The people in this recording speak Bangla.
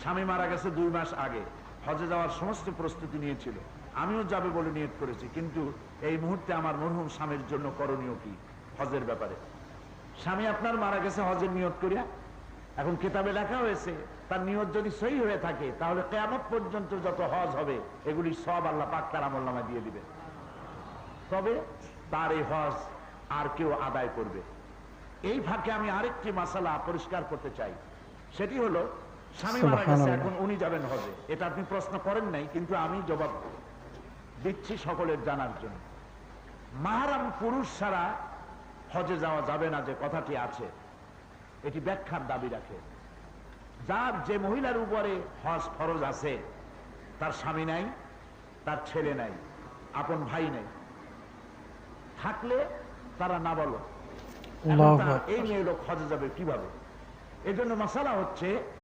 স্বামী মারা গেছে 2 মাস আগে, হজে যাওয়ার সমস্ত প্রস্তুতি নিয়েছিল, আমিও যাবে বলে নিয়ত করেছি, কিন্তু এই মুহূর্তে আমার মরহুম স্বামীর জন্য করণীয় কি হজের ব্যাপারে? স্বামী আপনার মারা গেছে হজের নিয়ত করিয়া, এখন কিতাবে লেখা হয়েছে তার নিয়ত যদি সহি হয়ে থাকে তাহলে কিয়ামত পর্যন্ত যত হজ হবে এগুলি সব আল্লাহ পাক তার আমলনামায় দিয়ে দিবে। তবে তার এই হজ আর কেউ আদায় করবে। এই ফাঁকে আমি আরেকটি মাসালা পরিষ্কার করতে চাই, সেটি হলো স্বামী মারা গেছে, এখন উনি যাবেন হজে। এটা আপনি প্রশ্ন করেন নাই, কিন্তু আমি জবাব দিচ্ছি সকলের জানার জন্য। মাহরাম পুরুষ ছাড়া হজে যাওয়া যাবে না যে কথাটি আছে, এটি ব্যাখ্যার দাবি রাখে। যার যে মহিলার উপরে হজ ফরজ আছে, তার স্বামী নাই, তার ছেলে নাই, আপন ভাই নাই, থাকলে তারা না বলো এই মেয়ে লোক হজে যাবে কিভাবে? এজন্য মাসালা হচ্ছে